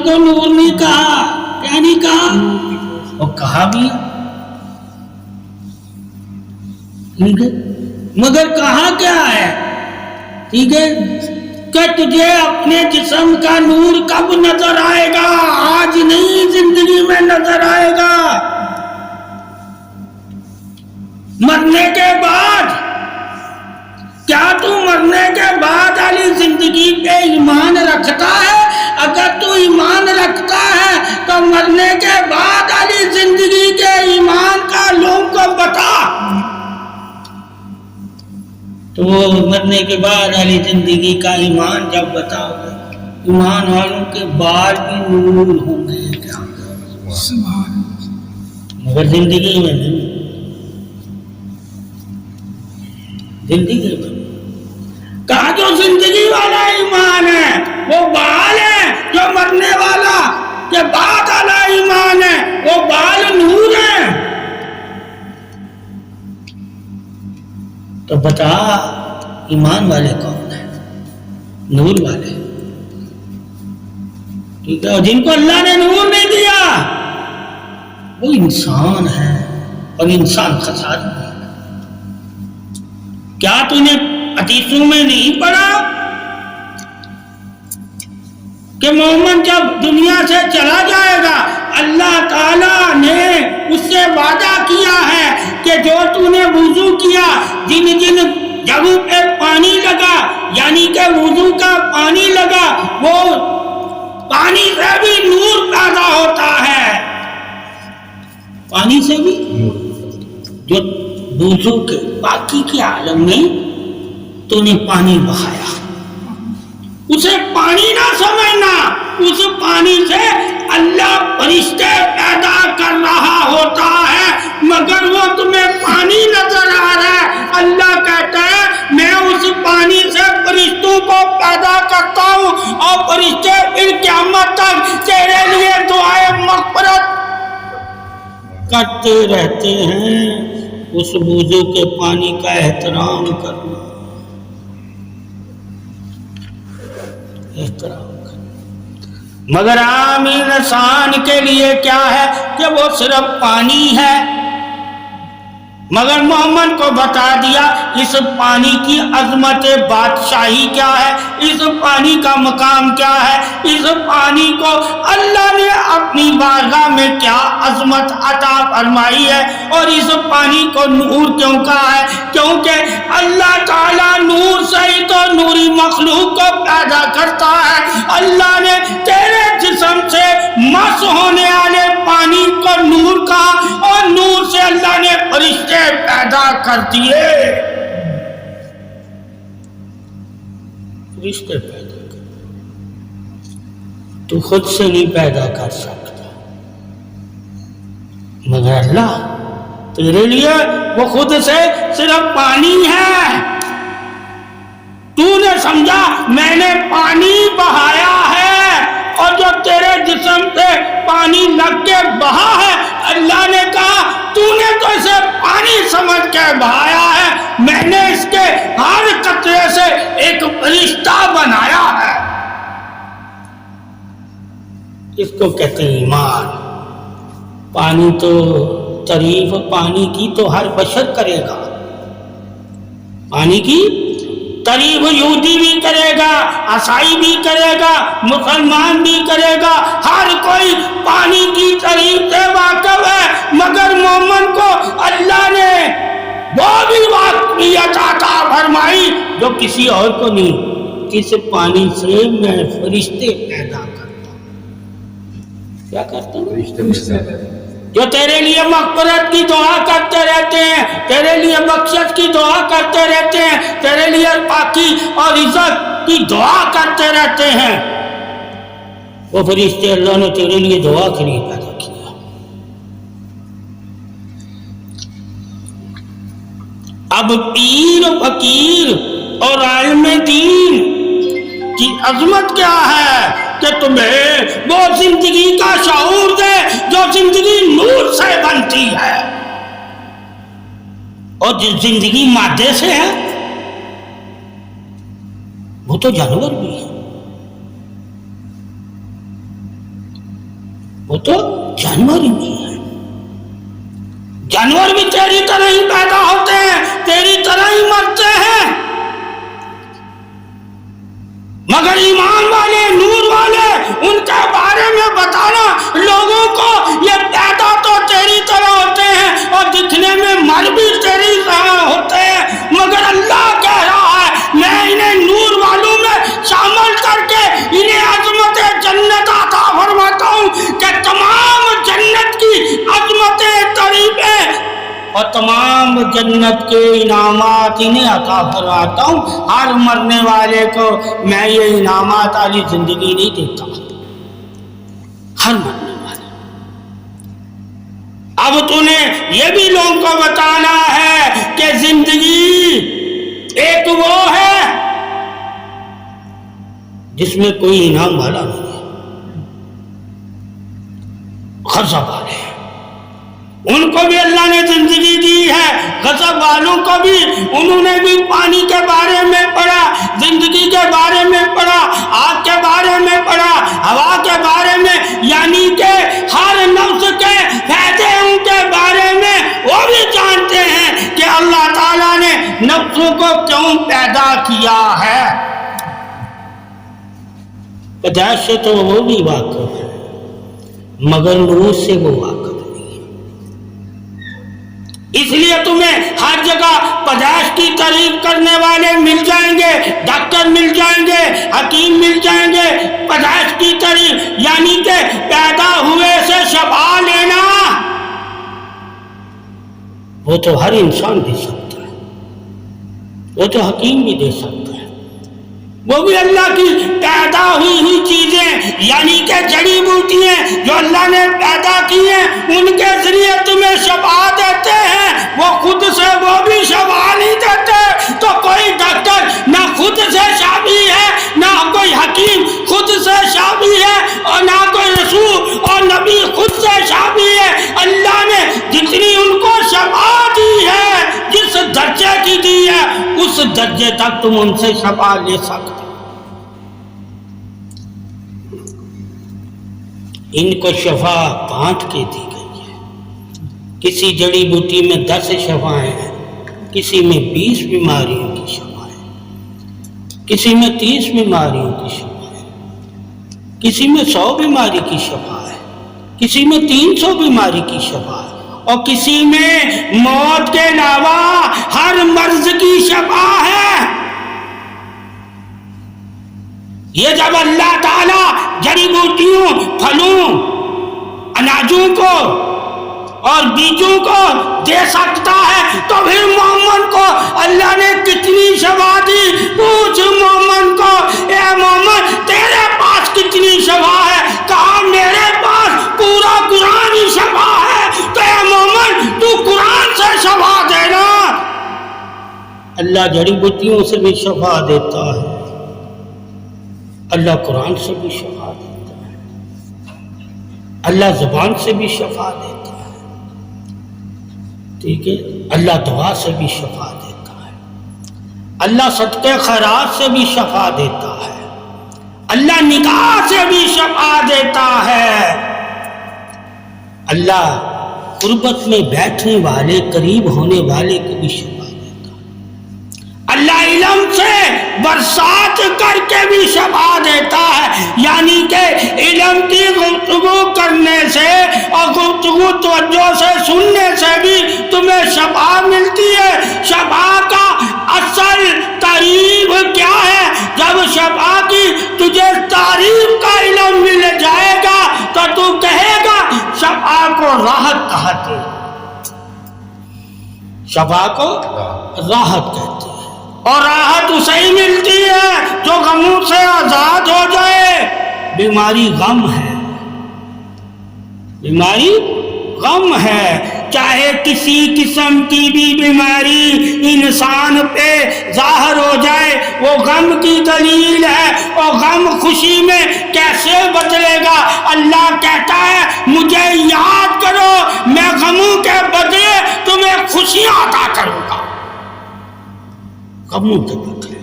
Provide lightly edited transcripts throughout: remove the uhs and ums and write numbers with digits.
کو نور نہیں کہا، کیا نہیں کہا؟ اور کہا بھی ٹھیک ہے، مگر کہا کیا ہے؟ ٹھیک ہے کہ تجھے اپنے جسم کا نور کب نظر آئے گا؟ آج نہیں، زندگی میں نظر آئے گا، مرنے کے بعد۔ کیا تو مرنے کے بعد والی زندگی پہ ایمان رکھتا ہے؟ اگر تو ایمان رکھتا ہے تو مرنے کے بعد والی زندگی کے ایمان کا لوگوں کو بتا۔ تو وہ مرنے کے بعد والی زندگی کا ایمان جب بتاؤ گے، ایمان والوں کے بال بھی نور ہوں گے، کیا مگر زندگی میں نہیں، زندگی میں کہا جو زندگی والا ایمان ہے وہ بال ہے، جو مرنے والا کے بعد والا ایمان ہے وہ بال نور ہے۔ تو بتا ایمان والے کون ہیں؟ نور والے، ٹھیک ہے، اور جن کو اللہ نے نور نہیں دیا وہ انسان ہے، اور انسان خسارہ ہے۔ کیا تو نے حدیثوں میں نہیں پڑھا کہ محمد جب دنیا سے چلا جائے گا اللہ تعالیٰ نے اس سے وعدہ کیا ہے کہ جو تو نے وضو کیا، جن جن جگہوں پہ پانی لگا، یعنی کہ وضو کا پانی لگا، وہ پانی سے بھی نور پیدا ہوتا ہے، پانی سے بھی جو وضو کے باقی کے عالم میں تو نے پانی بہایا، اسے پانی نہ سمجھنا، اس پانی سے اللہ فرشتے پیدا کر رہا ہوتا ہے، مگر وہ تمہیں پانی نظر آ رہا ہے۔ اللہ کہتا ہے میں اس پانی سے فرشتوں کو پیدا کرتا ہوں، اور فرشتے پھر قیامت تک تیرے لیے دعائیں مغفرت کرتے رہتے ہیں۔ اس وضو کے پانی کا احترام کرنا، احترام کرنا۔ مگر عام انسان کے لیے کیا ہے کہ وہ صرف پانی ہے، مگر محمد کو بتا دیا اس پانی کی عظمت بادشاہی کیا ہے، اس پانی کا مقام کیا ہے، اس پانی کو اللہ نے اپنی بارگاہ میں کیا عظمت عطا فرمائی ہے، اور اس پانی کو نور کیوں کہا ہے؟ کیونکہ اللہ تعالیٰ نور سے ہی تو نوری مخلوق کو پیدا کرتا ہے۔ اللہ نے تیرے جسم سے مس ہونے والے پانی کو نور کہا، اور نور سے اللہ نے فرشتے پیدا کر دیے، فرشتے پیدا کر دیے۔ تو خود سے نہیں پیدا کر سکتا، مگر اللہ تیرے لیے وہ خود سے صرف پانی ہے۔ تو نے سمجھا میں نے پانی بہایا ہے، اور جو تیرے جسم سے پانی لگ کے بہا ہے، اللہ نے کہا تو نے تو اسے پانی سمجھ کے بہایا ہے، میں نے اس کے ہر قطرے سے ایک فرشتہ بنایا ہے۔ اس کو کہتے ہیں ایمان۔ پانی تو تعریف پانی کی تو ہر بشر کرے گا، پانی کی تعریف یہودی بھی کرے گا، عیسائی بھی کرے گا، مسلمان بھی کرے گا، ہر کوئی پانی کی تعریف سے واقف ہے، مگر مومن کو اللہ نے وہ بھی واقفیت عطا فرمائی جو کسی اور کو نہیں۔ کس پانی سے میں فرشتے پیدا کرتا ہوں، کیا کرتا ہوں؟ فرشتے جو تیرے لیے مغفرت کی دعا کرتے رہتے ہیں، تیرے لیے بخشش کی دعا کرتے رہتے ہیں، تیرے لیے پاکی اور عزت کی دعا کرتے رہتے ہیں، وہ فرشتے اللہ نے تیرے لیے دعا کے لیے پیدا کیا۔ اب پیر فقیر اور عالم دین کی عظمت کیا ہے کہ تمہیں وہ زندگی کا شعور دے جو زندگی نور سے بنتی ہے، اور جو زندگی مادے سے ہے وہ تو جانور بھی ہے، وہ تو جانور ہی نہیں ہے. جانور بھی تیری طرح ہی پیدا ہوتے ہیں, تیری طرح ہی مرتے ہیں, مگر ایمان والے, نور والے, ان کے بارے میں بتانا لوگوں کو, یہ پیدا تو تیری طرح ہوتے ہیں اور دکھنے میں مر بھی تیری طرح ہوتے ہیں, مگر اللہ کہہ رہا ہے میں انہیں نور والوں میں شامل کر کے انہیں عظمت جنت عطا فرماتا ہوں کہ تمام جنت کی عظمتیں, تعریفیں اور تمام جنت کے انعامات انہیں عطا فرماتا ہوں. ہر مرنے والے کو میں یہ انعامات والی زندگی نہیں دیتا, ہر مرنے والے. اب تو نے یہ بھی لوگوں کو بتانا ہے کہ زندگی ایک وہ ہے جس میں کوئی انعام والا نہیں ہے, غضب والے ہیں, ان کو بھی اللہ نے زندگی دی ہے. غضب والوں کو بھی, انہوں نے بھی پانی کے بارے میں پڑھا, زندگی کے بارے میں پڑھا, آگ کے بارے میں پڑھا, ہوا کے بارے میں, یعنی کہ ہر نفس کے فائدے ان کے بارے میں وہ بھی جانتے ہیں کہ اللہ تعالیٰ نے نفسوں کو کیوں پیدا کیا ہے. پیدائش سے تو وہ بھی واقف ہے مگر نور سے وہ واقف نہیں ہے. اس لیے تمہیں ہر جگہ پیدائش کی تعریف کرنے والے مل جائیں گے, ڈاکٹر مل جائیں گے, حکیم مل جائیں گے. پیدائش کی تعریف یعنی کہ پیدا ہوئے سے شفا لینا, وہ تو ہر انسان دے سکتا ہے, وہ تو حکیم بھی دے سکتا ہے. وہ بھی اللہ کی پیدا ہوئی چیزیں یعنی کہ جڑی بوٹیاں جو اللہ نے پیدا کی ہیں ان کے ذریعے تمہیں شفا دیتے ہیں. وہ خود سے وہ بھی شفا نہیں دیتے, تو کوئی ڈاکٹر نہ خود سے شافی ہے, نہ کوئی حکیم خود سے شافی ہے, اور نہ کوئی رسول اور نبی خود سے شافی ہے. اللہ نے جتنی ان کو شفا دی ہے, جس درجے کی دی ہے, اس درجے تک تم ان سے شفا لے سکتے. ان کو شفا بانٹ کے دی گئی ہے. کسی جڑی بوٹی میں 10 شفائیں ہیں, کسی میں 20 بیماریوں کی شفا ہے, کسی میں 30 بیماریوں کی شفا ہے, کسی میں 100 بیماری کی شفا ہے, کسی میں 300 بیماری کی شفا ہے, اور کسی میں موت کے علاوہ ہر مرض کی شفا ہے. یہ جب اللہ تعالیٰ جڑی بوٹیوں, پھلوں, اناجوں کو اور بیجوں کو دے سکتا ہے تو پھر مومن کو اللہ نے کتنی شفا دی. پوچھ مومن کو, اے مومن تیرے پاس کتنی شفا ہے؟ کہا میرے پاس پورا قرآن ہی شفا ہے. تو اے مومن تو قرآن سے شفا دینا. اللہ جڑی بوٹیوں سے بھی شفا دیتا ہے, اللہ قرآن سے بھی شفا دیتا ہے, اللہ زبان سے بھی شفا دیتا ہے, ٹھیک ہے, اللہ دعا سے بھی شفا دیتا ہے, اللہ صدقے خیرات سے بھی شفا دیتا ہے, اللہ نکاح سے بھی شفا دیتا ہے, اللہ قربت میں بیٹھنے والے, قریب ہونے والے کو بھی شفا دیتا ہے, اللہ علم سے برسات کر کے بھی شفا دیتا ہے. یعنی کہ علم کی گفتگو کرنے سے اور گفتگو توجہ سے سننے سے بھی تمہیں شفا ملتی ہے. شفا کا اصل تعریف کیا ہے؟ جب شفا کی تجھے تعریف کا علم مل جائے گا تو تو کہے گا شفا کو راحت کہتے ہیں, شفا کو راحت کہتے ہیں. اور راحت اسے ہی ملتی ہے جو غموں سے آزاد ہو جائے. بیماری غم ہے, بیماری غم ہے. چاہے کسی قسم کی بھی بیماری انسان پہ ظاہر ہو جائے, وہ غم کی دلیل ہے. اور غم خوشی میں کیسے بدلے گا؟ اللہ کہتا ہے مجھے یاد کرو, میں غموں کے بدلے تمہیں خوشیاں عطا کروں گا. غموں کے بدلے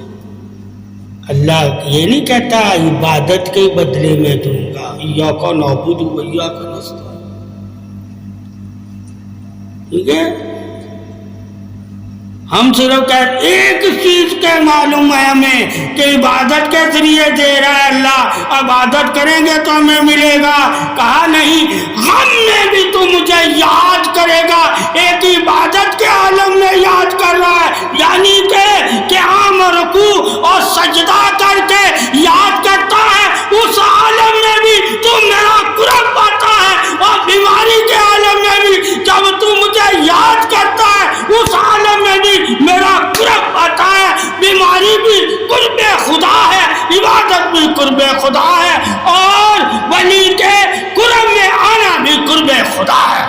اللہ یہ نہیں کہتا عبادت کے بدلے میں دوں گا، ایاک نعبد و ایاک نستعین، ٹھیک ہے؟ ہم صرف کہتے ایک چیز کے معلوم ہے ہمیں کہ عبادت کے ذریعے دے رہا ہے اللہ، عبادت کریں گے تو ہمیں ملے گا، کہا نہیں غم میں بھی تو مجھے یاد کرے گا، ایک عبادت کے عالم میں یاد کر رہا ہے، یعنی کہ قیام رکوع اور سجدہ کر کے یاد کرتا ہے، اس عالم میں بھی تو میرا قرب پاتا ہے، اور بیماری کے عالم میں بھی جب تو مجھے یاد کرتا ہے اس عالم میں بھی میرا قرب آتا ہے، بیماری بھی قرب خدا ہے، عبادت بھی قرب خدا ہے، اور ولی کے قرب میں آنا بھی قرب خدا ہے۔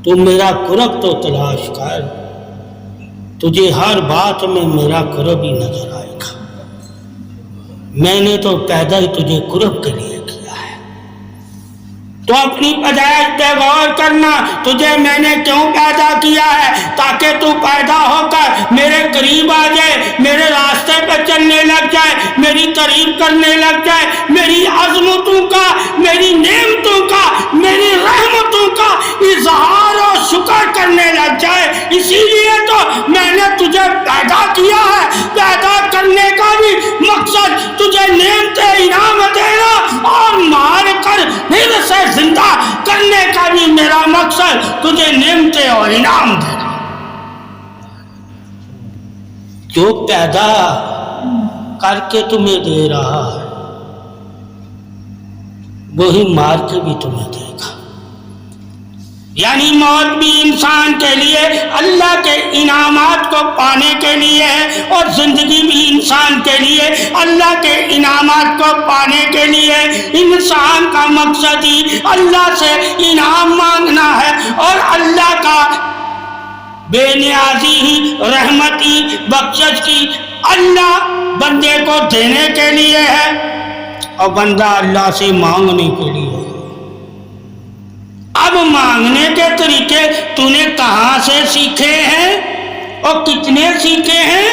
تو میرا قرب تو تلاش کر، تجھے ہر بات میں میرا قرب ہی نظر آئے گا۔ میں نے تو پیدا ہی تجھے قرب کے لیے کیا ہے، تو اپنی پیدائش پہ غور کرنا، تجھے میں نے کیوں پیدا کیا ہے؟ تاکہ تو پیدا ہو کر میرے قریب آ جائے، میرے راستے پہ چلنے لگ جائے، میری تعریف کرنے لگ جائے، میری عظمتوں کا، میری نعمتوں کا، میری رحمتوں کا اظہار اور شکر کرنے لگ جائے۔ اسی لیے تو میں نے تجھے پیدا کیا ہے، پیدا کرنے کا بھی مقصد تجھے نعمت انعام دینا، اور مار کر پھر سے زندہ کرنے کا بھی میرا مقصد تجھے نعمتیں اور انعام دینا۔ جو پیدا کر کے تمہیں دے رہا ہے وہی مار کے بھی تمہیں دے گا، یعنی موت بھی انسان کے لیے اللہ کے انعامات کو پانے کے لیے ہے، اور زندگی بھی انسان کے لیے اللہ کے انعامات کو پانے کے لیے۔ انسان کا مقصد ہی اللہ سے انعام مانگنا ہے، اور اللہ کا بے نیازی ہی، رحمت ہی، بخشش کی اللہ بندے کو دینے کے لیے ہے، اور بندہ اللہ سے مانگنے کے لیے ہے۔ اب مانگنے کے طریقے تو نے کہاں سے سیکھے ہیں، اور کتنے سیکھے ہیں،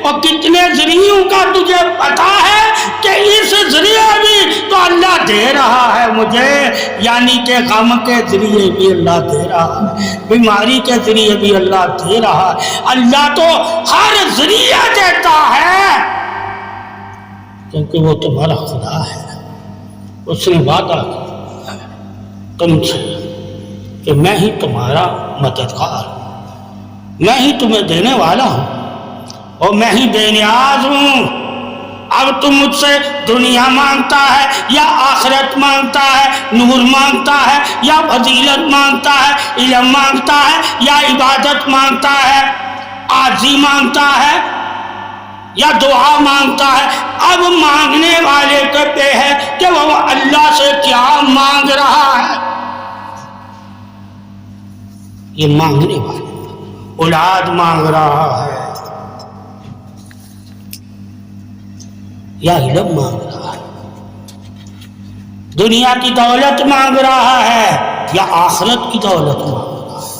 اور کتنے ذریعوں کا تجھے پتا ہے کہ اس ذریعے بھی تو اللہ دے رہا ہے مجھے، یعنی کہ غم کے ذریعے بھی اللہ دے رہا ہے، بیماری کے ذریعے بھی اللہ دے رہا ہے۔ اللہ تو ہر ذریعہ دیتا ہے، کیونکہ وہ تمہارا خدا ہے۔ اس نے وعدہ کیا تم سے کہ میں ہی تمہارا مددگار ہوں، میں ہی تمہیں دینے والا ہوں، اور میں ہی بے نیاز ہوں۔ اب تم مجھ سے دنیا مانگتا ہے یا آخرت مانگتا ہے، نور مانگتا ہے یا فضیلت مانگتا ہے، علم مانگتا ہے یا عبادت مانگتا ہے، عاجزی مانگتا ہے یا دعا مانگتا ہے۔ اب مانگنے والے کے پہ ہے کہ وہ اللہ سے کیا مانگ رہا ہے۔ یہ مانگنے والے اولاد مانگ رہا ہے یا علم مانگ رہا ہے، دنیا کی دولت مانگ رہا ہے یا آخرت کی دولت مانگ رہا ہے۔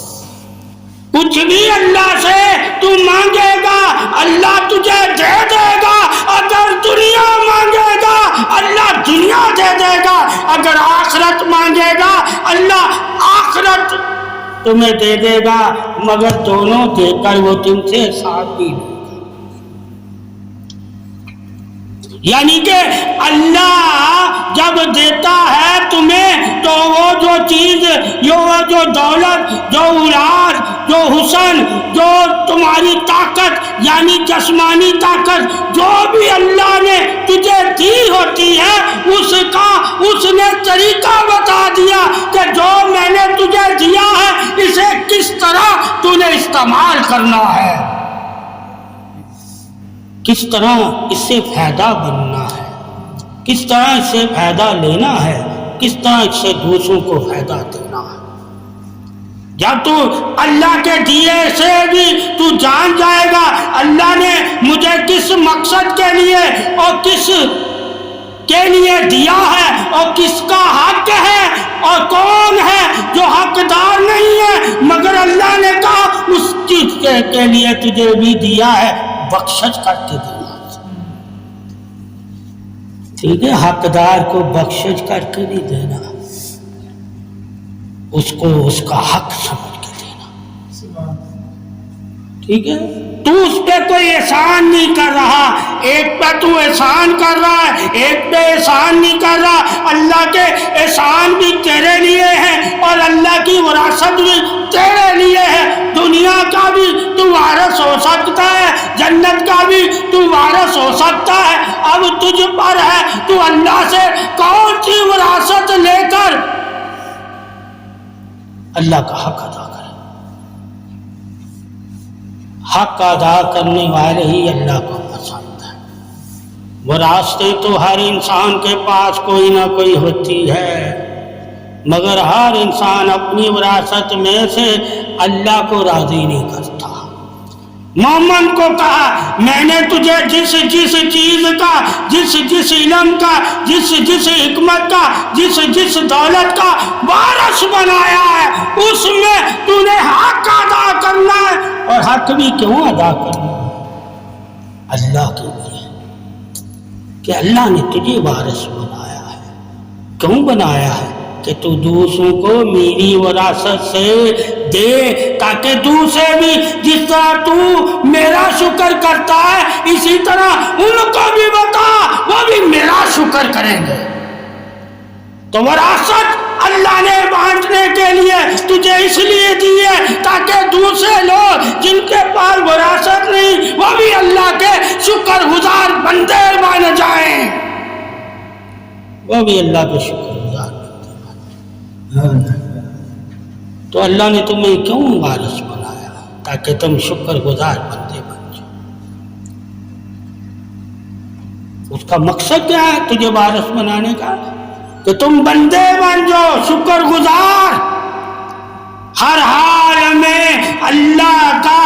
کچھ بھی اللہ سے تو مانگے گا اللہ تجھے دے دے گا۔ اگر دنیا مانگے گا اللہ دنیا دے دے گا، اگر آخرت مانگے گا اللہ آخرت تمہیں دے دے گا، مگر دونوں دے کر وہ تم سے ساتھ بھی نہیں۔ یعنی کہ اللہ جب دیتا ہے تمہیں تو وہ جو چیز، وہ جو دولت، جو اولاد، جو حسن، جو تمہاری طاقت یعنی جسمانی طاقت جو بھی اللہ نے تجھے دی ہوتی ہے، اس نے طریقہ بتا دیا کہ جو میں نے تجھے دیا ہے اسے کس طرح تو نے استعمال کرنا ہے، کس طرح اس سے فائدہ بننا ہے، کس طرح اس سے فائدہ لینا ہے، کس طرح اس سے دوسروں کو فائدہ دینا ہے۔ جب تو اللہ کے دیے سے بھی تو جان جائے گا اللہ نے مجھے کس مقصد کے لیے اور کس کے لیے دیا ہے، اور کس کا حق ہے اور کون ہے جو حقدار نہیں ہے، مگر اللہ نے کہا اس چیز کے لیے تجھے بھی دیا ہے، بخشش کر کے دیا۔ ٹھیک ہے، حقدار کو بخشش کر کے نہیں دینا، اس کو اس کا حق سمجھ کے دینا، ٹھیک ہے۔ تو اس پہ کوئی احسان نہیں کر رہا، ایک پہ تو احسان کر رہا ہے، ایک پہ احسان نہیں کر رہا۔ اللہ کے احسان بھی تیرے لیے ہیں اور اللہ کی وراثت بھی تیرے لیے ہے۔ دنیا کا بھی تو وارث ہو سکتا ہے، جنت کا بھی تو وارث ہو سکتا ہے۔ اب تجھ پر ہے تو اللہ سے کون سی وراثت لے کر اللہ کا حق ادا کرے۔ حق ادا کرنے والے ہی اللہ کو پسند ہے۔ وراثتیں تو ہر انسان کے پاس کوئی نہ کوئی ہوتی ہے، مگر ہر انسان اپنی وراثت میں سے اللہ کو راضی نہیں کرتا۔ مومن کو کہا میں نے تجھے جس جس چیز کا، جس علم کا، جس حکمت کا، جس دولت کا وارث بنایا ہے، اس میں تو نے حق ادا کرنا ہے۔ اور حق بھی کیوں ادا کرنا ہے؟ اللہ کے لیے، کہ اللہ نے تجھے وارث بنایا ہے۔ کیوں بنایا ہے؟ کہ تو دوسروں کو میری وراثت سے دے، تاکہ دوسرے بھی جس طرح تو میرا شکر کرتا ہے اسی طرح ان کو بھی بتا، وہ بھی میرا شکر کریں گے۔ تو وراثت اللہ نے بانٹنے کے لیے تجھے اس لیے دی ہے تاکہ دوسرے لوگ جن کے پاس وراثت نہیں وہ بھی اللہ کے شکر گزار بندے بن جائیں، وہ بھی اللہ کے شکر گزار بندے بن جائیں۔ تو اللہ نے تمہیں کیوں وارث بنایا؟ تاکہ تم شکر گزار بندے بن جاؤ۔ اس کا مقصد کیا ہے تجھے وارث بنانے کا؟ کہ تم بندے بن جاؤ شکر گزار، ہر حال میں اللہ کا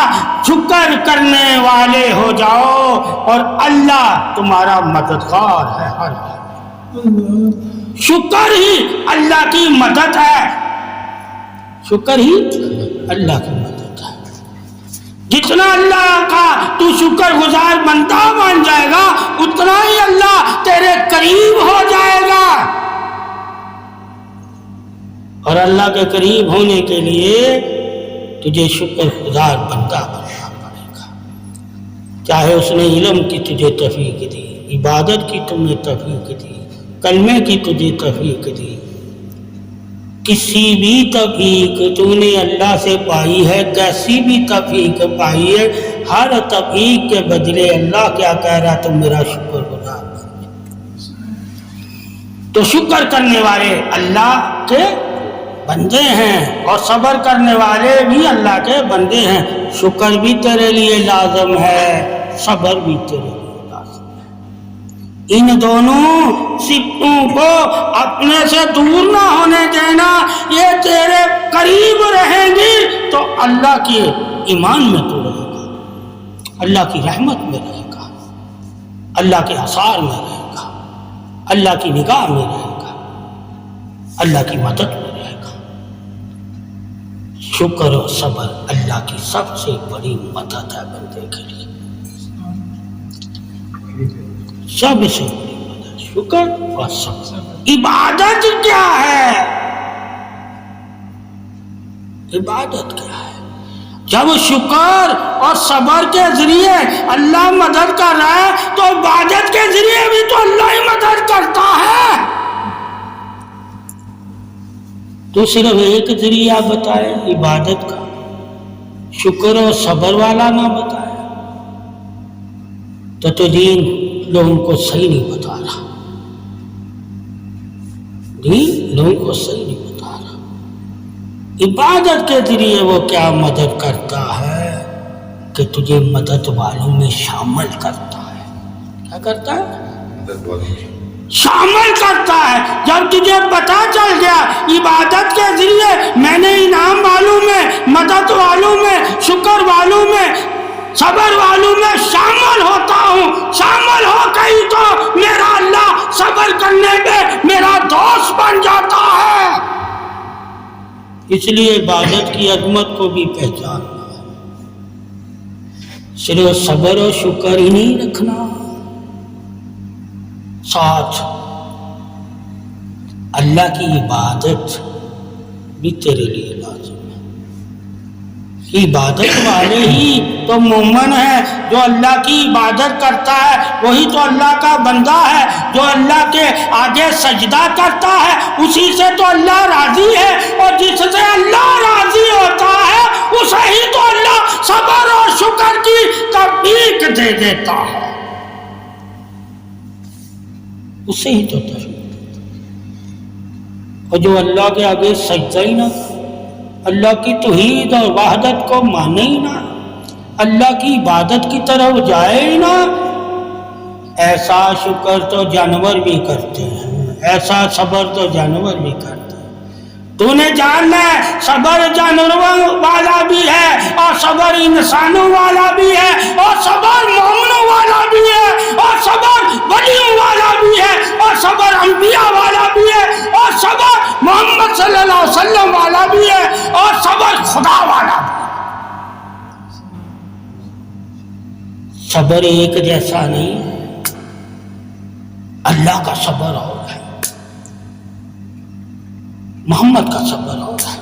شکر کرنے والے ہو جاؤ، اور اللہ تمہارا مددگار ہے ہر حال میں۔ شکر ہی اللہ کی مدد ہے، شکر ہی اللہ کی مدد ہے۔ جتنا اللہ کا تو شکر گزار بندہ بن جائے گا اتنا ہی اللہ تیرے قریب ہو جائے گا، اور اللہ کے قریب ہونے کے لیے تجھے شکر گزار بندہ بننا پڑے گا۔ چاہے اس نے علم کی تجھے توفیق دی، عبادت کی تمہیں توفیق دی، کلمے کی تجھے توفیق دی، کسی بھی توفیق تو نے اللہ سے پائی ہے، کیسی بھی توفیق پائی ہے، ہر توفیق کے بدلے اللہ کیا کہہ رہا تم میرا شکر گزار بن جاؤ۔ تو شکر کرنے والے اللہ کے بندے ہیں، اور صبر کرنے والے بھی اللہ کے بندے ہیں۔ شکر بھی تیرے لیے لازم ہے، صبر بھی تیرے لیے لازم ہے۔ ان دونوں صفتوں کو اپنے سے دور نہ ہونے دینا، یہ تیرے قریب رہیں گی تو اللہ کے ایمان میں تو رہے گا، اللہ کی رحمت میں رہے گا، اللہ کے اثار میں رہے گا، اللہ کی نگاہ میں رہے گا، اللہ کی مدد میں رہے گا۔ شکر و صبر اللہ کی سب سے بڑی مدد ہے بندے کے لیے، سب سے بڑی مدد شکر اور صبر۔ عبادت کیا ہے؟ عبادت کیا ہے؟ جب شکر اور صبر کے ذریعے اللہ مدد کر رہا ہے تو عبادت کے ذریعے بھی تو اللہ ہی مدد کرتا ہے۔ تو صرف ایک ذریعہ بتائے عبادت کا، شکر اور صبر والا نہ بتائے تو دین لوگوں کو صحیح نہیں بتا رہا، دین لوگوں کو صحیح نہیں بتا رہا۔ عبادت کے ذریعے وہ کیا مدد کرتا ہے کہ تجھے مدد والوں میں شامل کرتا ہے۔ کیا کرتا ہے؟ شامل کرتا ہے۔ جب تجھے پتا چل گیا عبادت کے ذریعے میں نے انعام والوں میں، مدد والوں میں، شکر والوں میں، صبر والوں میں شامل ہوتا ہوں، شامل ہو گئی تو میرا اللہ صبر کرنے میں میرا دوست بن جاتا ہے۔ اس لیے عبادت کی عظمت کو بھی پہچاننا ہے، صرف صبر و شکر ہی نہیں رکھنا، ساتھ اللہ کی عبادت بھی تیرے لیے لازم ہے۔ عبادت والے ہی تو مومن ہے، جو اللہ کی عبادت کرتا ہے وہی تو اللہ کا بندہ ہے، جو اللہ کے آگے سجدہ کرتا ہے اسی سے تو اللہ راضی ہے، اور جس سے اللہ راضی ہوتا ہے اسے ہی تو اللہ صبر اور شکر کی توفیق دے دیتا ہے، اسے ہی تو توفیق دیتا ہے۔ اور جو اللہ کے آگے سجدہ ہی نہ کرے، اللہ کی توحید اور وحدت کو مانے ہی نہ، اللہ کی عبادت کی طرف جائے ہی نہ، ایسا شکر تو جانور بھی کرتے ہیں، ایسا صبر تو جانور بھی کرتے ہیں۔ تو نے جاننا ہے صبر جانوروں والا بھی ہے، اور صبر انسانوں والا بھی ہے، اور صبر مومنوں والا بھی ہے، اور صبر ولیوں والا بھی ہے، اور صبر انبیاء والا بھی ہے، اور صبر محمد صلی اللہ علیہ وسلم والا بھی ہے، اور صبر خدا والا بھی ہے۔ صبر ایک جیسا نہیں ہے، اللہ کا صبر اور ہے، محمد کا صبر اور ہے۔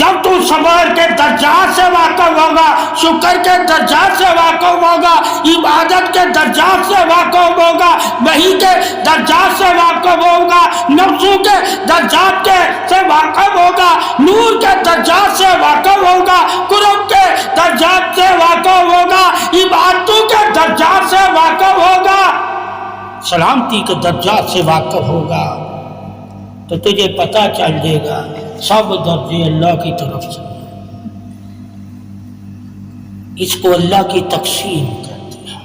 جب تو صبر کے درجات سے واقف ہوگا، شکر کے درجات سے واقف ہوگا، عبادت کے درجات سے واقف ہوگا، وحی کے درجات سے واقف ہوگا، نفسوں کے درجات سے واقف ہوگا، نور کے درجات سے واقف ہوگا، قرب کے درجات سے واقف ہوگا، عبادتوں کے درجات سے واقف ہوگا، سلامتی کے درجات سے واقف ہوگا، تو تجھے پتہ چل جائے گا سب درجے اللہ کی طرف سے، اس کو اللہ کی تقسیم کرتے ہیں۔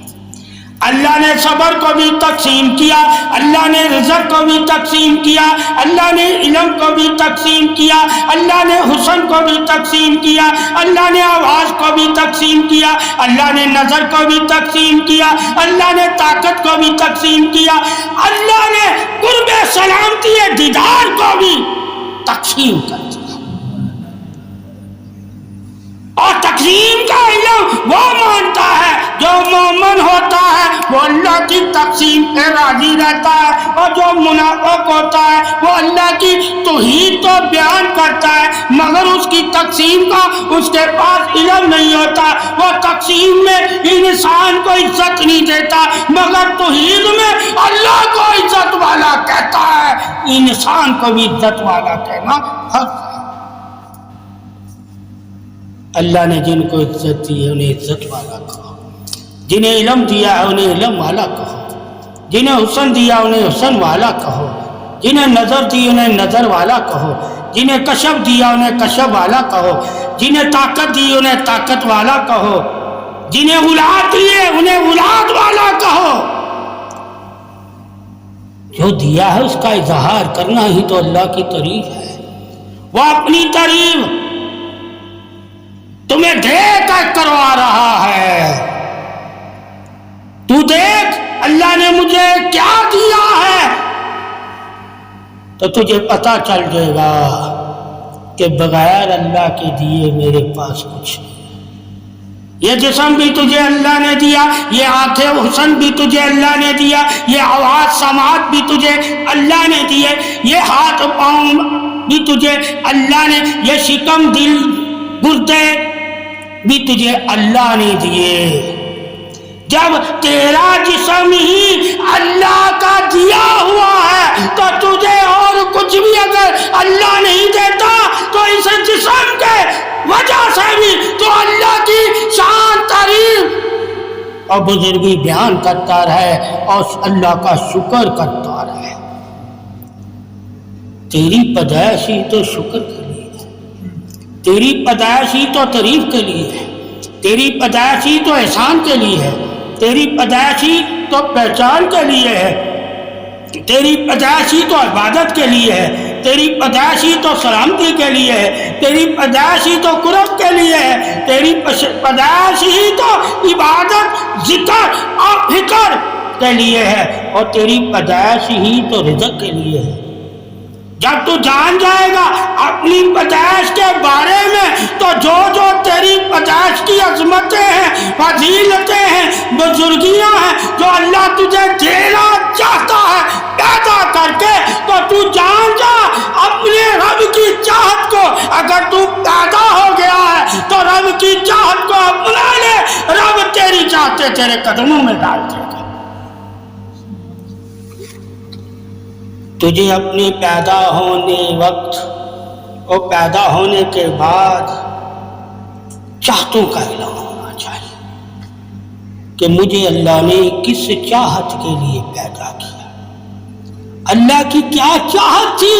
اللہ نے صبر کو بھی تقسیم کیا، اللہ نے رزق کو بھی تقسیم کیا، اللہ نے علم کو بھی تقسیم کیا، اللہ نے حسن کو بھی تقسیم کیا، اللہ نے آواز کو بھی تقسیم کیا، اللہ نے نظر کو بھی تقسیم کیا، اللہ نے طاقت کو بھی تقسیم کیا، اللہ نے قرب سلامتی دیدار کو بھی تقسیم کر دیا۔ اور تقسیم کا علم وہ مانتا ہے جو مومن ہوتا ہے، وہ اللہ کی تقسیم پہ راضی رہتا ہے، اور جو منافق ہوتا ہے وہ اللہ کی توحید کو بیان کرتا ہے مگر اس کی تقسیم کا اس کے پاس علم نہیں ہوتا، وہ تقسیم میں انسان کو عزت نہیں دیتا مگر توحید میں اللہ کو عزت والا کہتا ہے، انسان کو بھی عزت والا کہنا حق ہے۔ اللہ نے جن کو عزت دی ہے انہیں عزت والا کہو، جنہیں علم دیا ہے انہیں علم والا کہو، جنہیں حسن دیا انہیں حسن والا کہو، جنہیں نظر دی انہیں نظر والا کہو، جنہیں کشف دیا انہیں کشف والا کہو، جنہیں طاقت دی انہیں طاقت والا کہو، جنہیں اولاد دیے انہیں اولاد والا کہو۔ جو دیا ہے اس کا اظہار کرنا ہی تو اللہ کی تعریف ہے۔ وہ اپنی تعریف تمہیں دیکھ کر کروا رہا ہے، تو دیکھ اللہ نے مجھے کیا دیا ہے، تو تجھے پتہ چل جائے گا کہ بغیر اللہ کے دیے میرے پاس کچھ نہیں۔ یہ جسم بھی تجھے اللہ نے دیا، یہ آنکھیں حسن بھی تجھے اللہ نے دیا، یہ آواز سماعت بھی تجھے اللہ نے دیے، یہ ہاتھ پاؤں بھی تجھے اللہ نے، یہ شکم دل گردے بھی تجھے اللہ نے دیے۔ جب تیرا جسم ہی اللہ کا دیا ہوا ہے تو تجھے اور کچھ بھی اگر اللہ نہیں دیتا تو اس جسم کے وجہ سے بھی تو اللہ کی شان تعریف اور بزرگی بیان کرتا رہے اور اللہ کا شکر کرتا رہے۔ تیری پیدائش ہی تو شکر کے لیے ہے، تیری پیدائش ہی تو تعریف کے لیے ہے، تیری پیدائش ہی تو احسان کے لیے ہے، تیری پیدائش ہی تو پہچان کے لیے ہے، تیری پیدائش ہی تو عبادت کے لیے ہے، تیری پیدائش ہی تو سلامتی کے لیے ہے، تیری پیدائش ہی تو قرب کے لیے ہے، تیری پیدائش ہی تو عبادت ذکر اور فکر کے لیے ہے، اور تیری پیدائش ہی تو رزق کے لیے ہے۔ جب تو جان جائے گا اپنی پیدائش کے بارے میں تو جو جو تیری پیدائش کی عظمتیں ہیں، فضیلتیں ہیں، بزرگیاں ہیں، جو اللہ تجھے دینا چاہتا ہے پیدا کر کے، تو تو جان جا اپنے رب کی چاہت کو، اگر تو پیدا ہو گیا ہے تو رب کی چاہت کو اپنا لے، رب تیری چاہتے تیرے قدموں میں ڈال دے گا۔ تجھے اپنے پیدا ہونے وقت اور پیدا ہونے کے بعد چاہتوں کا علم ہونا چاہیے کہ مجھے اللہ نے کس چاہت کے لیے پیدا کیا، اللہ کی کیا چاہت تھی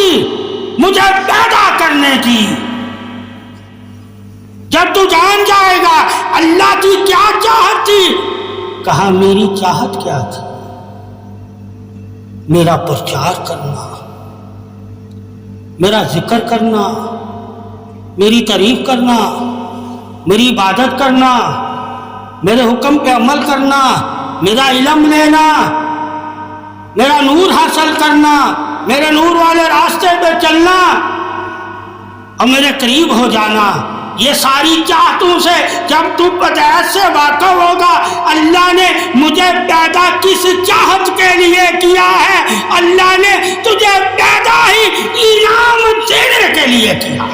مجھے پیدا کرنے کی۔ جب تو جان جائے گا اللہ کی کیا چاہت تھی، کہا میری چاہت کیا تھی، میرا پرچار کرنا، میرا ذکر کرنا، میری تعریف کرنا، میری عبادت کرنا، میرے حکم پہ عمل کرنا، میرا علم لینا، میرا نور حاصل کرنا، میرے نور والے راستے پہ چلنا اور میرے قریب ہو جانا۔ یہ ساری چاہتوں سے جب تو پیدائش سے واقف ہوگا اللہ نے مجھے پیدا کس چاہت کے لیے کیا ہے، اللہ نے تجھے پیدا ہی انعام دینے کے لیے کیا،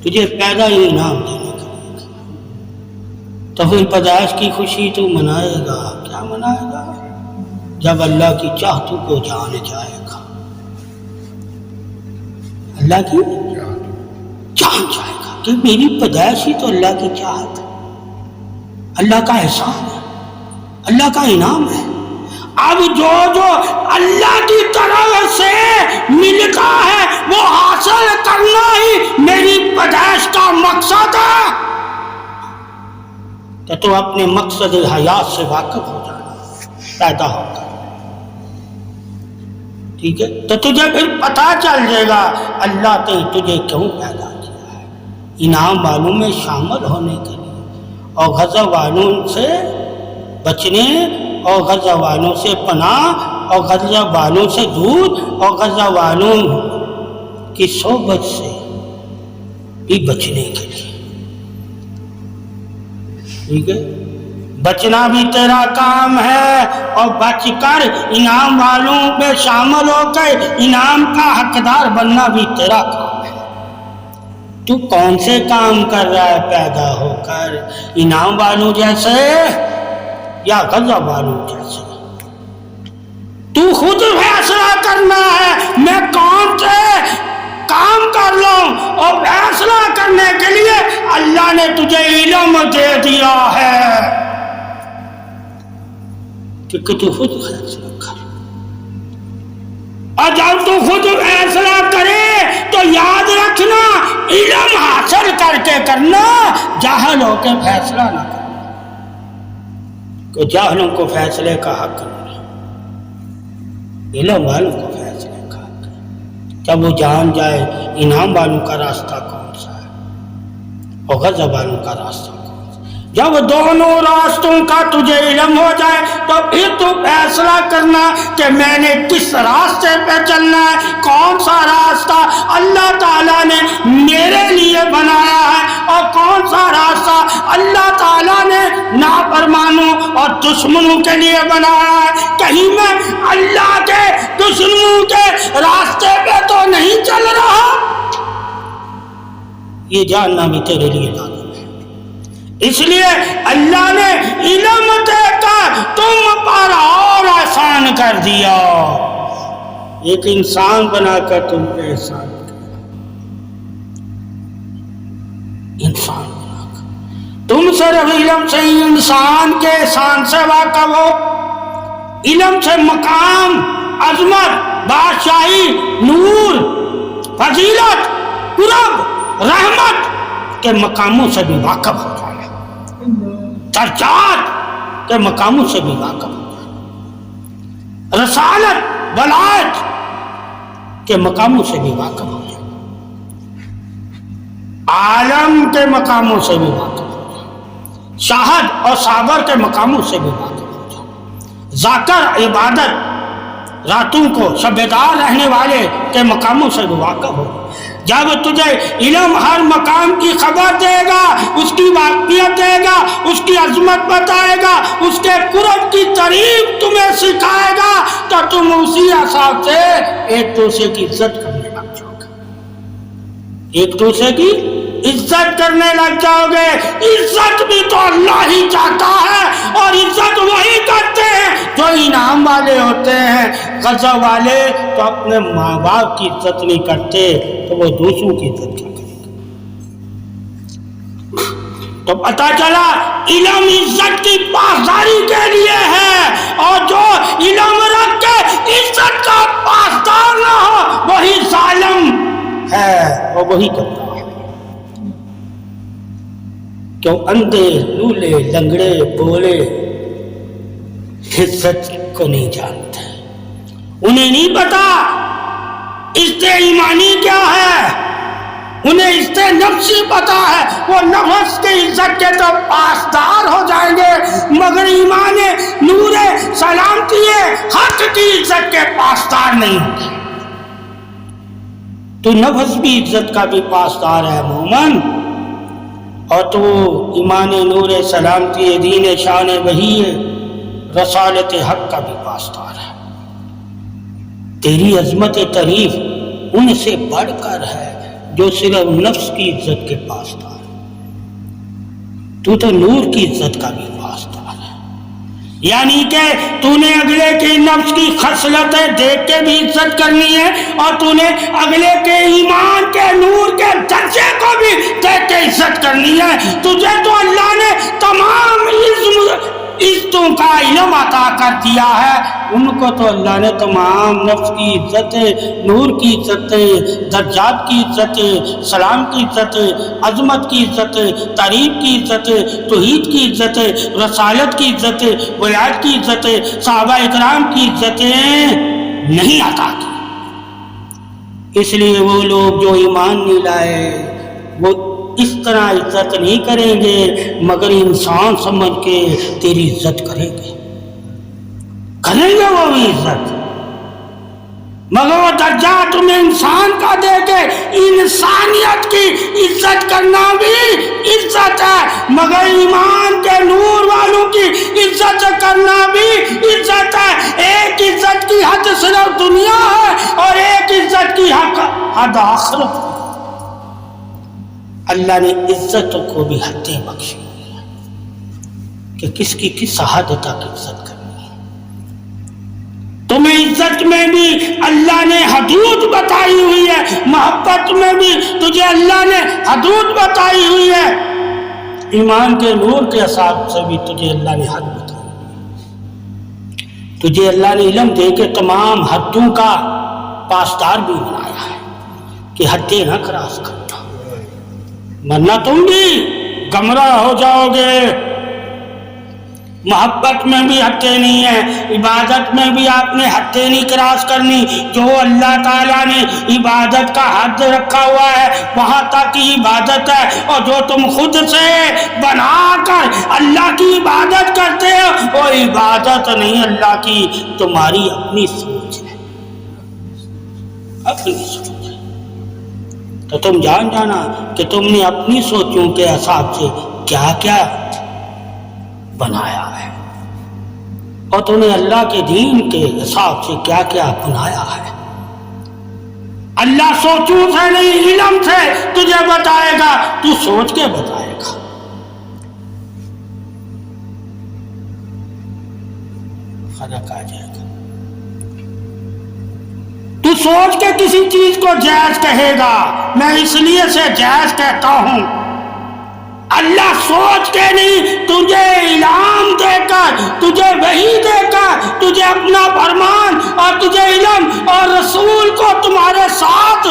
تجھے پیدا ہی انعام دینے کے لیے کیا۔ تو پھر پیدائش کی خوشی تو منائے گا، کیا منائے گا؟ جب اللہ کی چاہتوں کو جان جائے گا، اللہ کی جان جائے گا کہ میری پیدائش ہی تو اللہ کی چاہت ہے، اللہ کا احسان ہے، اللہ کا انعام ہے۔ اب جو جو اللہ کی طرف سے ملتا ہے وہ حاصل کرنا ہی میری پیدائش کا مقصد ہے، تو اپنے مقصد حیات سے واقف ہو جانا پیدا ہو کر، ٹھیک ہے؟ تو تجھے پھر پتہ چل جائے گا اللہ نے تجھے کیوں پیدا کیا ہے، انعام والوں میں شامل ہونے کے لیے، اور غضب والوں سے بچنے، اور غضب والوں سے پناہ، اور غضب والوں سے دور، اور غضب والوں کی صحبت سے بھی بچنے کے لیے، ٹھیک ہے؟ بچنا بھی تیرا کام ہے، اور بچ کر انعام والوں میں شامل ہو کر انعام کا حقدار بننا بھی تیرا کام ہے۔ تو کون سے کام کر رہا ہے پیدا ہو کر، انعام والوں جیسے یا غضب والوں جیسے؟ تو خود فیصلہ کرنا ہے میں کون سے کام کر لوں، اور فیصلہ کرنے کے لیے اللہ نے تجھے علم دے دیا ہے کہ تو خود فیصلہ کر۔ اور جب تو خود فیصلہ کرے تو یاد رکھنا علم حاصل کر کے کرنا، جاہل ہو کے فیصلہ نہ کرنا، کہ جاہلوں کو فیصلے کا حق نہیں، علم والوں کو فیصلے کا حق ہے۔ جب وہ جان جائے انعام والوں کا راستہ کون سا ہے اور غضب والوں کا راستہ کون سا، جب دونوں راستوں کا تجھے علم ہو جائے تو پھر تو فیصلہ کرنا کہ میں نے کس راستے پہ چلنا ہے، کون سا راستہ اللہ تعالیٰ نے میرے لیے بنایا ہے، اور کون سا راستہ اللہ تعالیٰ نے نافرمانوں اور دشمنوں کے لیے بنایا ہے۔ کہیں میں اللہ کے دشمنوں کے راستے پہ تو نہیں چل رہا، یہ جاننا بھی تیرے لیے لازم ہے۔ اس لیے اللہ نے علم دے کر تم پر اور آسان کر دیا، ایک انسان بنا کر تم پہ احسان کیا، انسان بنا کر تم صرف علم سے ہی انسان کے احسان سے واقف ہو، علم سے مقام، عظمت، بادشاہی، نور، فضیلت، قرب، رحمت کے مقاموں سے بھی واقف ہو جائے، درجات کے مقاموں سے بھی واقف ہو جائے، رسالت، ولایت کے مقاموں سے بھی واقف ہو جائے، عالم کے مقاموں سے بھی واقف ہو جائے، شاہد اور صابر کے مقاموں سے بھی واقف ہو جائے، ذاکر، عبادت راتوں کو شبیدار رہنے والے کے مقاموں سے واقف ہو۔ جب تجھے علم ہر مقام کی خبر دے گا، اس کی واقعیت دے گا، اس کی عظمت بتائے گا، اس کے قرب کی تعریف تمہیں سکھائے گا، تو تم اسی حساب سے ایک دوسرے کی عزت کرنے لگ جاؤ گے، ایک دوسرے کی عزت کرنے لگ جاؤ گے۔ عزت بھی تو اللہ ہی چاہتا ہے، اور عزت وہی کرتے ہیں جو انعام والے ہوتے ہیں۔ غضب والے تو اپنے ماں باپ کی عزت نہیں کرتے، تو وہ دوسروں کی عزت کیا کریں گے؟ تو پتہ چلا علم عزت کی پاسداری کے لیے ہے، اور جو علم رکھ کے عزت کا پاسدار نہ ہو وہی ظالم ہے، اور وہی کرتا ہے۔ کیوں اندھے لولے لنگڑے بولے عزت کو نہیں جانتے، انہیں نہیں پتا عزت ایمانی کیا ہے، انہیں عزت نفسی پتا ہے، وہ نفس کے عزت کے تو پاسدار ہو جائیں گے، مگر ایمان نور سلامتی حق کی عزت کے پاسدار نہیں ہوں گے۔ تو نفس بھی عزت کا بھی پاسدار ہے مومن، اور تو ایمان نور سلامتی دین شان وحی رسالت حق کا بھی پاسدار ہے۔ تیری عظمت تعریف ان سے بڑھ کر ہے جو صرف نفس کی عزت کے پاسدار ہے، تو نور کی عزت کا بھی پاسدار ہے، یعنی کہ تو نے اگلے کے نفس کی خصلتیں دیکھ کے بھی عزت کرنی ہے، اور تو نے اگلے کے ایمان کے نور کے درجے کو بھی دیکھ کے عزت کرنی ہے۔ تجھے تو اللہ نے تمام عزتوں کا علم عطا کر دیا ہے، ان کو تو اللہ نے تمام نفس کی عزتیں، نور کی عزتیں، درجات کی عزتیں، سلام کی عزتیں، عظمت کی عزتیں، تعریف کی عزتیں، توحید کی عزتیں، رسالت کی عزتیں، ولایت کی عزتیں، صحابہ اکرام کی عزتیں نہیں عطا کی۔ اس لیے وہ لوگ جو ایمان نہیں لائے وہ اس طرح عزت نہیں کریں گے، مگر انسان سمجھ کے تیری عزت کریں گے وہ بھی عزت، مگر وہ درجہ تمہیں انسان کا دے کے انسانیت کی عزت کرنا بھی عزت ہے، مگر ایمان کے نور والوں کی عزت کرنا بھی عزت ہے۔ ایک عزت کی حد صرف دنیا ہے، اور ایک عزت کی حد آخرت ہے۔ اللہ نے عزت کو بھی حدیں بخشی ہوئی ہیں کہ کس کی کس حد تک عزت کرنی ہے۔ تمہیں عزت میں بھی اللہ نے حدود بتائی ہوئی ہے، محبت میں بھی تجھے اللہ نے حدود بتائی ہوئی ہے، ایمان کے نور کے حساب سے بھی تجھے اللہ نے حد بتائی ہوئی ہے۔ تجھے اللہ نے علم دے کے تمام حدوں کا پاسدار بھی بنایا ہے کہ حدیں نہ کراس کرنا، ورنہ تم بھی گمراہ ہو جاؤ گے۔ محبت میں بھی حدیں نہیں ہیں، عبادت میں بھی آپ نے حدیں نہیں کراس کرنی۔ جو اللہ تعالیٰ نے عبادت کا حد رکھا ہوا ہے وہاں تک کی عبادت ہے، اور جو تم خود سے بنا کر اللہ کی عبادت کرتے ہو وہ عبادت نہیں، اللہ کی تمہاری اپنی سوچ ہے، اپنی سوچ ہے۔ تو تم جان جانا کہ تم نے اپنی سوچوں کے حساب سے کیا کیا بنایا ہے، اور تم نے اللہ کے دین کے حساب سے کیا کیا بنایا ہے۔ اللہ سوچوں سے نہیں علم سے تجھے بتائے گا، تو سوچ کے بتائے گا۔ فرق آ جائے گا، تو سوچ کے کسی چیز کو جائز کہے گا۔ میں اس لیے سے جائز کہتا ہوں، اللہ سوچ کے نہیں، تجھے الہام دے کر، تجھے وحی دے کر، تجھے اپنا فرمان اور تجھے علم اور رسول کو تمہارے ساتھ،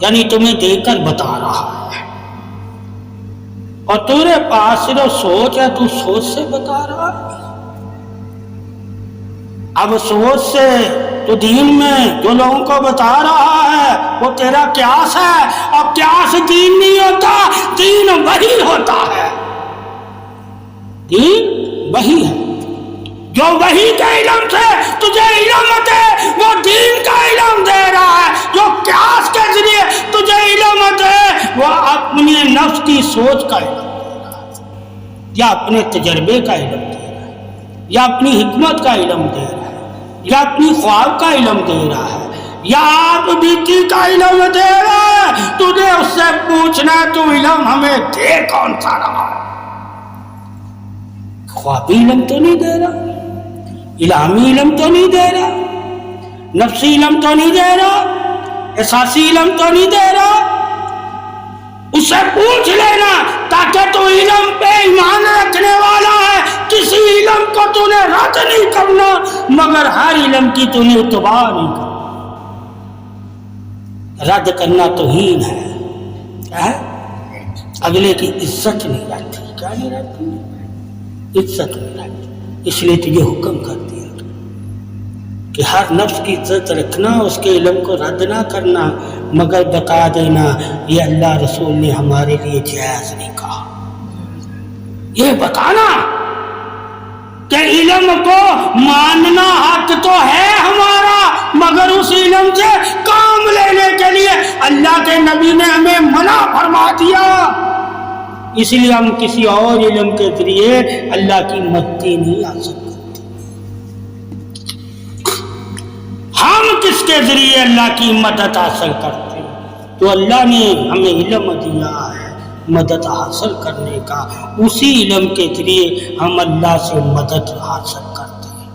یعنی تمہیں دے کر بتا رہا ہے، اور تیرے پاس صرف سوچ ہے، تو سوچ سے بتا رہا ہے۔ اب سوچ سے تو دین میں جو لوگوں کو بتا رہا ہے وہ تیرا قیاس ہے، اور قیاس دین نہیں ہوتا، دین وحی ہوتا ہے، دین وحی ہے۔ جو وحی کے علم سے تجھے علم سوچ کا علم دے رہا ہے، یا اپنے تجربے کا علم دے رہا ہے، یا اپنی حکمت کا علم دے رہا ہے، یا اپنی خواب کا علم دے رہا ہے، یا آپ بیتی کا علم دے رہا ہے۔ تجھے اس سے پوچھنا تو علم ہمیں دے کون سا رہا ہے؟ خوابی علم تو نہیں دے رہا، الہامی علم تو نہیں دے رہا، نفسی علم تو نہیں دے رہا، احساسی علم تو نہیں دے رہا۔ اس سے پوچھ لینا تاکہ تو علم پہ ایمان رکھنے والا ہے، کسی علم کو تو نے رد نہیں کرنا، مگر ہر علم کی تو نے اتباع نہیں کرنا۔ رد کرنا توہین ہے، اگلے کی عزت نہیں رہتی، کیا نہیں رہتی؟ عزت نہیں رہتی۔ اس لیے تو یہ حکم کر دیا کہ ہر نفس کی عزت رکھنا، اس کے علم کو رد نہ کرنا، مگر بتا دینا یہ اللہ رسول نے ہمارے لیے جائز نہیں کہا۔ یہ بتانا کہ علم کو ماننا حق تو ہے ہمارا، مگر اس علم سے کام لینے کے لیے اللہ کے نبی نے ہمیں منع فرما دیا، اس لیے ہم کسی اور علم کے ذریعے اللہ کی مدد نہیں حاصل کرتے۔ ہم کس کے ذریعے اللہ کی مدد حاصل کرتے؟ تو اللہ نے ہمیں علم دیا ہے مدد حاصل کرنے کا، اسی علم کے ذریعے ہم اللہ سے مدد حاصل کرتے ہیں۔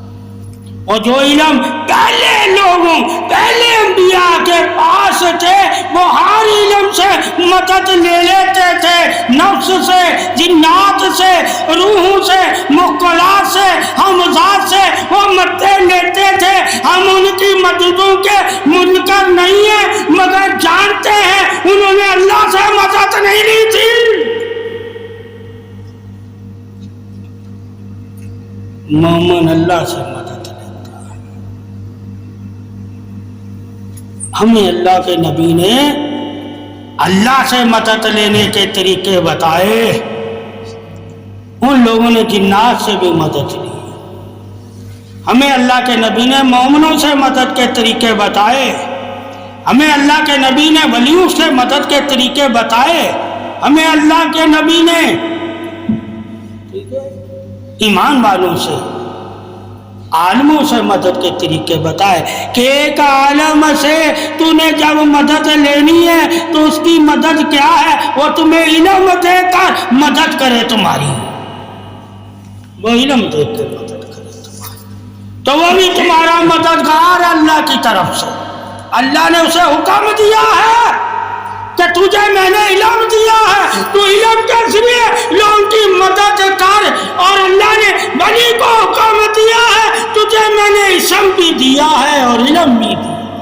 اور جو علم پہلے لوگوں، پہلے انبیاء کے پاس تھے، وہ ہر علم سے مدد لے لیتے تھے، نفس سے، جنات سے، روحوں سے، مقلات سے، حمزات سے وہ مدد لیتے تھے۔ ہم ان کی مددوں کے منکر نہیں ہیں، مگر جانتے ہیں انہوں نے اللہ سے مدد نہیں لی تھی۔ مومن اللہ سے مدد لیتا ہے۔ ہمیں اللہ کے نبی نے اللہ سے مدد لینے کے طریقے بتائے، ان لوگوں نے جنات سے بھی مدد لی۔ ہمیں اللہ کے نبی نے مومنوں سے مدد کے طریقے بتائے، ہمیں اللہ کے نبی نے ولیوں سے مدد کے طریقے بتائے، ہمیں اللہ کے نبی نے ایمان والوں سے، عالموں سے مدد کے طریقے بتائے کہ ایک عالم سے تو نے جب مدد لینی ہے تو اس کی مدد کیا ہے؟ وہ تمہیں علم دے کر مدد کرے تمہاری، وہ علم دے کر مدد کرے تمہاری، تو وہ بھی تمہارا مددگار اللہ کی طرف سے۔ اللہ نے اسے حکم دیا ہے کہ تجھے میں نے علم دیا ہے، تو علم کے ذریعے لوگوں کی مدد کر، اور اللہ نے ولی کو حکم دیا ہے تجھے میں نے اسم بھی دیا ہے اور علم بھی دیا ہے،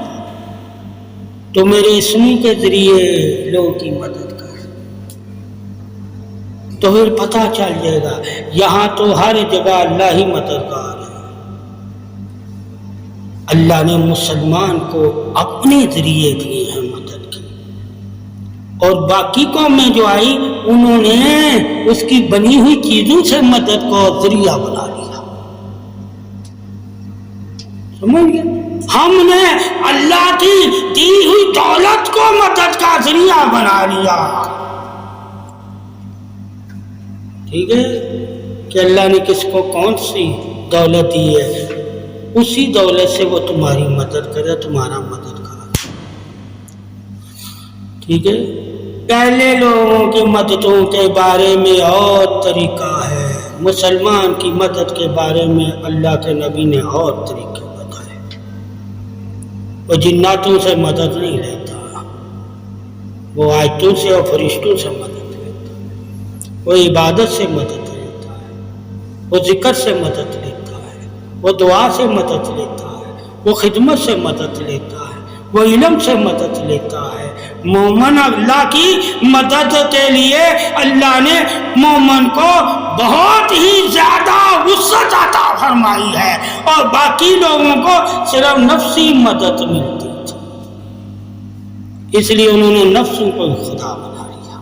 تو میرے اسمی کے ذریعے لوگوں کی مدد کر۔ تو پھر پتہ چل جائے گا یہاں تو ہر جگہ اللہ ہی مددگار ہے۔ اللہ نے مسلمان کو اپنے ذریعے دیے ہیں مدد کی، اور باقی قومیں جو آئی انہوں نے اس کی بنی ہوئی چیزوں سے مدد کو ذریعہ بنا لیا۔ سمجھ گئے؟ ہم نے اللہ کی دی ہوئی دولت کو مدد کا ذریعہ بنا لیا۔ ٹھیک ہے کہ اللہ نے کس کو کون سی دولت دی ہے، اسی دولت سے وہ تمہاری مدد کرے، تمہارا مددگار۔ ٹھیک ہے، پہلے لوگوں کی مددوں کے بارے میں اور طریقہ ہے، مسلمان کی مدد کے بارے میں اللہ کے نبی نے اور طریقے بتائے۔ وہ جناتوں سے مدد نہیں لیتا، وہ آیتوں سے اور فرشتوں سے مدد لیتا ہے، وہ عبادت سے مدد لیتا ہے، وہ ذکر سے مدد لیتا ہے، وہ دعا سے مدد لیتا ہے، وہ خدمت سے مدد لیتا ہے، وہ علم سے مدد لیتا ہے۔ مومن اللہ کی مدد کے لیے اللہ نے مومن کو بہت ہی زیادہ وسعت عطا فرمائی ہے، اور باقی لوگوں کو صرف نفسی مدد ملتی تھی، اس لیے انہوں نے نفسوں کو خدا بنا لیا،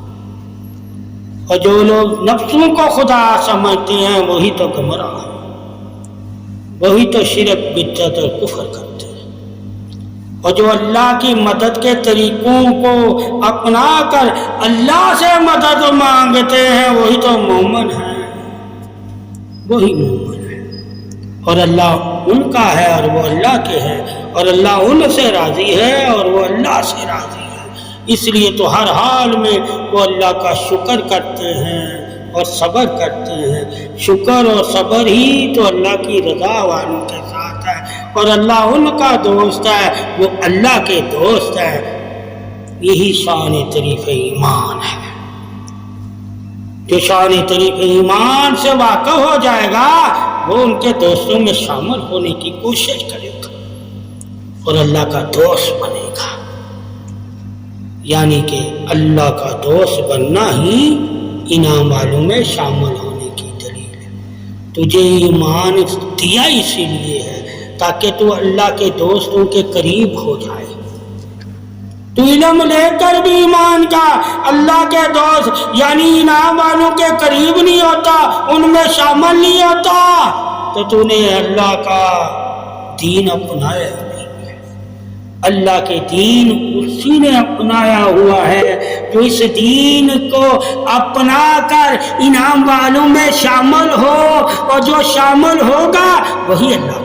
اور جو لوگ نفسوں کو خدا سمجھتے ہیں وہی تو گمراہ ہیں، وہی تو شرک بدعت اور کفر کرتے ہیں۔ اور جو اللہ کی مدد کے طریقوں کو اپنا کر اللہ سے مدد مانگتے ہیں وہی تو مومن ہیں، وہی مومن ہے۔ اور اللہ ان کا ہے اور وہ اللہ کے ہے، اور اللہ ان سے راضی ہے اور وہ اللہ سے راضی ہے۔ اس لیے تو ہر حال میں وہ اللہ کا شکر کرتے ہیں اور صبر کرتے ہیں۔ شکر اور صبر ہی تو اللہ کی رضا والوں کے ساتھ ہے، اور اللہ ان کا دوست ہے، وہ اللہ کے دوست ہے۔ یہی شان تعریف ایمان ہے۔ جو شان تعریف ایمان سے واقف ہو جائے گا وہ ان کے دوستوں میں شامل ہونے کی کوشش کرے گا اور اللہ کا دوست بنے گا۔ یعنی کہ اللہ کا دوست بننا ہی انعام والوں میں شامل ہونے کی دلیل ہے۔ تجھے ایمان دیا اسی لیے ہے تاکہ تو اللہ کے دوستوں کے قریب ہو جائے۔ تو علم لے کر بھی ایمان کا اللہ کے دوست یعنی انعام والوں کے قریب نہیں ہوتا، ان میں شامل نہیں ہوتا، تو نے اللہ کا دین اپنایا نہیں ہے۔ اللہ کے دین اسی نے اپنایا ہوا ہے جو اس دین کو اپنا کر انعام والوں میں شامل ہو، اور جو شامل ہوگا وہی اللہ